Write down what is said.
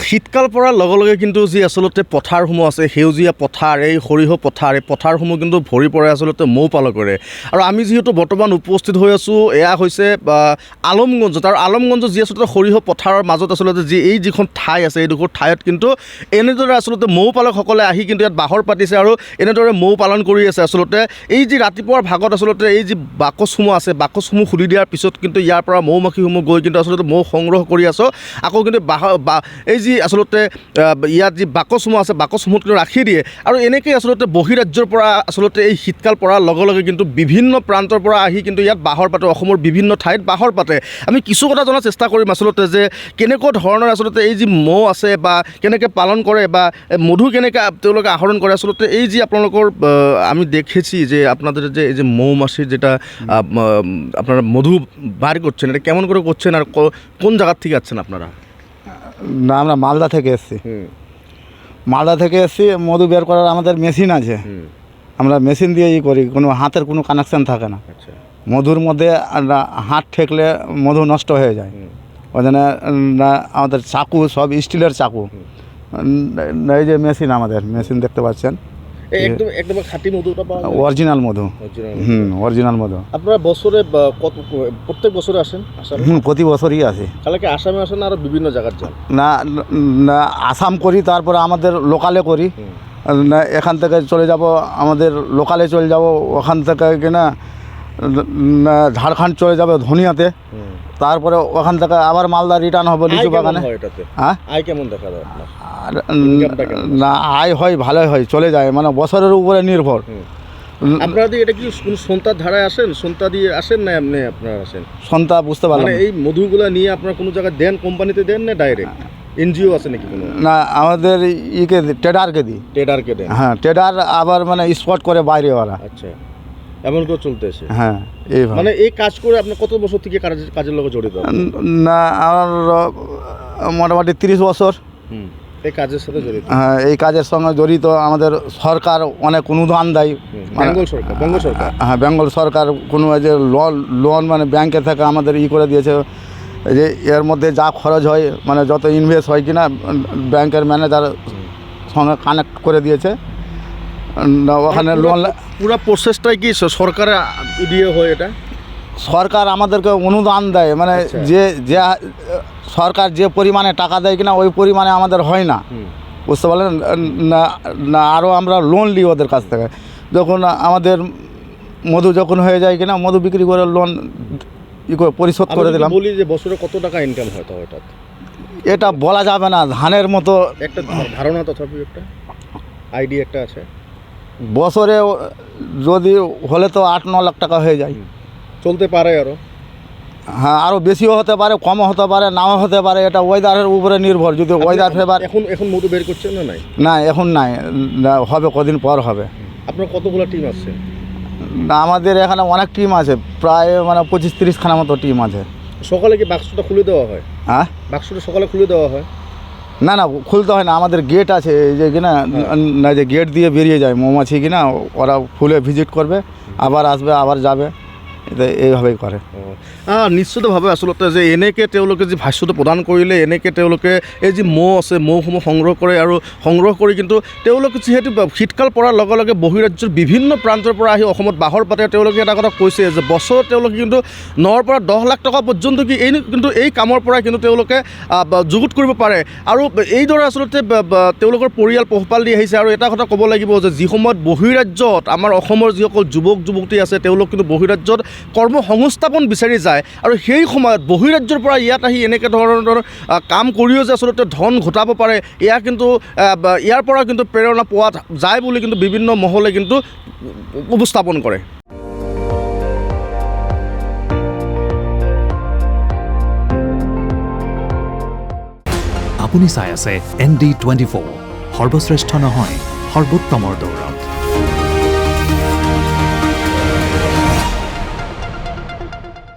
শীতকাল পৰাৰ লগে লগে কিন্তু যি আচলতে পথাৰসমূহ আছে, সেউজীয়া পথাৰ, এই সৰিয়হ পথাৰ, এই পথাৰসমূহ কিন্তু ভৰি পৰে আচলতে মৌ পালকেৰে। আৰু আমি যিহেতু বৰ্তমান উপস্থিত হৈ আছোঁ, এয়া হৈছে আলমগঞ্জত। আৰু আলমগঞ্জত যি আচলতে সৰিয়হ পথাৰৰ মাজত আচলতে যিখন ঠাই আছে, এইডোখৰ ঠাইত কিন্তু এনেদৰে আচলতে মৌ পালকসকলে আহি কিন্তু ইয়াত বাহৰ পাতিছে আৰু এনেদৰে মৌ পালন কৰি আছে। আচলতে এই যি ৰাতিপুৱাৰ ভাগত আচলতে এই যি বাকচসমূহ আছে, বাকচসমূহ খুলি দিয়াৰ পিছত কিন্তু ইয়াৰ পৰা মৌ মাখিসমূহ গৈ কিন্তু আচলতে মৌ সংগ্ৰহ কৰি আছোঁ। আকৌ কিন্তু এই যি আচলতে ইয়াত যি বাকচসমূহ আছে, বাকচসমূহত কিন্তু ৰাখি দিয়ে। আৰু এনেকৈ আচলতে বহিৰাজ্যৰ পৰা আচলতে এই শীতকাল পৰাৰ লগে লগে কিন্তু বিভিন্ন প্ৰান্তৰ পৰা আহি কিন্তু ইয়াত বাহৰ পাতে, অসমৰ বিভিন্ন ঠাইত বাহৰ পাতে। আমি কিছু কথা জনাৰ চেষ্টা কৰিম আচলতে যে কেনেকুৱা ধৰণৰ আচলতে এই যি মৌ আছে বা কেনেকৈ পালন কৰে বা মধু কেনেকৈ তেওঁলোকে আহৰণ কৰে। আচলতে এই যি আপোনালোকৰ আমি দেখেছি যে আপনাদের যে এই যে মৌমাছির যেটা আপনারা মধু বার করছেন, এটা কেমন করে করছেন আর কোন জায়গার থেকে আসছেন আপনারা? না, আমরা মালদা থেকে এসেছি। মালদা থেকে এসেছি, মধু বের করার আমাদের মেশিন আছে। আমরা মেশিন দিয়েই করি, কোনো হাতের কোনো কানেকশান থাকে না। মধুর মধ্যে হাত ঠেকলে মধু নষ্ট হয়ে যায়। ওই জন্য আমাদের চাকু সব স্টিলের চাকু। এই যে মেশিন, আমাদের মেশিন দেখতে পাচ্ছেন, একদম একদম খাঁটি মধুটা পাওয়া যায়, অরিজিনাল মধু। অরিজিনাল মধু। আপনারা বছরে প্রত্যেক বছরে আসেন? প্রতি বছরই আসি। তাহলে কি আসামে আসেন না আরও বিভিন্ন জায়গার যান? না না, আসাম করি, তারপরে আমাদের লোকালে করি। না, এখান থেকে চলে যাব, আমাদের লোকালে চলে যাব, ওখান থেকে কিনা ঝাড়খণ্ড চলে যাবে ধনিয়াতে, তারপরে ওখান থেকে আবার মালদা রিটার্ন হবে লিচু বাগানে। হ্যাঁ, আয় কেমন দেখা যায় আপনার? না, আয় হয়, ভালোই হয়, চলে যায়, মানে বছরের উপরে নির্ভর। আপনারা এটা কি সন্তার ধারায় আসেন, সন্তা দিয়ে আসেন না এমনি আপনারা আসেন? সন্তা বুঝতে পারলাম। এই মধুগুলা নিয়ে আপনারা কোনো জায়গায় দেন, কোম্পানিতে দেন না ডাইরেক্ট এনজিও আছে নাকি কোনো? না, আমাদের ইকে ট্রেডারকে দিই। ট্রেডারকে দেন? হ্যাঁ, ট্রেডার আবার মানে স্পট করে বাইরে ওরা। আচ্ছা, এমন করে চলতেছে? হ্যাঁ, এইভাবে। মানে এই কাজ করে আপনি কত বছর থেকে কাজের লোক জড়িত? না, আমার মোটামুটি 30 বছর এই কাজের সাথে জড়িত। হ্যাঁ, এই কাজের সঙ্গে জড়িত। আমাদের সরকার অনেক অনুদান দেয়। বেঙ্গল সরকার? বঙ্গ সরকার? হ্যাঁ, বেঙ্গল সরকার কোনো যে লোন মানে ব্যাংকে থেকে আমাদের করে দিয়েছে, যে এর মধ্যে যা খরচ হয়, মানে যত ইনভেস্ট হয় কিনা, ব্যাংকের ম্যানেজার সঙ্গে কানেক্ট করে দিয়েছে। ওখানে লোন পুরো প্রসেসটাই কি সরকারের দিয়ে হয়? এটা সরকার আমাদেরকে অনুদান দেয়, মানে যে সরকার যে পরিমাণে টাকা দেয় কিনা ওই পরিমাণে আমাদের হয় না, বুঝতে পারলেন না। আরও আমরা লোন নিই ওদের কাছ থেকে। যখন আমাদের মধু যখন হয়ে যায় কিনা, মধু বিক্রি করে লোন পরিশোধ করে দিলাম। বলি যে বছরে কত টাকা ইনকাম হয়? তো এটা বলা যাবে না, ধানের মতো একটা ধারণা, তথাপি একটা আইডিয়া একটা আছে। বছরে যদি হলে তো 8-9 লাখ টাকা হয়ে যায়। চলতে পারে আরও? হ্যাঁ, আরও বেশিও হতে পারে, কমও হতে পারে, নাও হতে পারে। এটা ওয়েদারের উপরে নির্ভর। যদি ওয়েদার ফেভার। এখন মধু বের করছেন না? নাই, না, এখন নাই, হবে, কদিন পর হবে। আপনার কতগুলো টিম আছে? না, আমাদের এখানে অনেক টিম আছে, প্রায় মানে 25-30 খানা মতো টিম আছে। সকালে কি বাক্সটা খুলে দেওয়া হয়? হ্যাঁ, বাক্সটা সকালে খুলে দেওয়া হয়? না না, খুলতে হয় না, আমাদের গেট আছে যে কিনা, না যে গেট দিয়ে বেরিয়ে যায় মৌমাছি কিনা, ওরা খুলে ভিজিট করবে, আবার আসবে, আবার যাবে, এইভাবেই কৰে। নিশ্চিতভাৱে আচলতে যে এনেকৈ তেওঁলোকে যি ভাষ্যটো প্ৰদান কৰিলে, এনেকৈ তেওঁলোকে এই যি মৌ আছে, মৌসমূহ সংগ্ৰহ কৰে। আৰু সংগ্ৰহ কৰি কিন্তু তেওঁলোকে যিহেতু শীতকাল পৰাৰ লগে লগে বহিৰাজ্যৰ বিভিন্ন প্ৰান্তৰ পৰা আহি অসমত বাহৰ পাতে, তেওঁলোকে এটা কথা কৈছে যে বছৰত তেওঁলোকে কিন্তু 9 পৰা 10 লাখ টকা পৰ্যন্ত কিন্তু এই কামৰ পৰা কিন্তু তেওঁলোকে যুগুত কৰিব পাৰে। আৰু এইদৰে আচলতে তেওঁলোকৰ পৰিয়াল পোহপাল দি আহিছে। আৰু এটা কথা ক'ব লাগিব যে যি সময়ত বহিৰাজ্যত আমাৰ অসমৰ যিসকল যুৱক যুৱতী আছে, তেওঁলোক কিন্তু বহিৰাজ্যত কৰ্মসংস্থাপন বিচাৰি যায়। আৰু সেই সময়ত বহিৰাজ্যৰ পৰা ইয়াত আহি এনেকৈ ধৰণৰ কাম কৰিও যে আচলতে ধন ঘটাব পাৰে, এয়া কিন্তু ইয়াৰ পৰা কিন্তু প্ৰেৰণা পোৱা যায় বুলি কিন্তু বিভিন্ন মহলে কিন্তু উপস্থাপন কৰে। আপুনি চাই আছে ND24, সৰ্বশ্ৰেষ্ঠ নহয়, সৰ্বোত্তমৰ দৌৰ।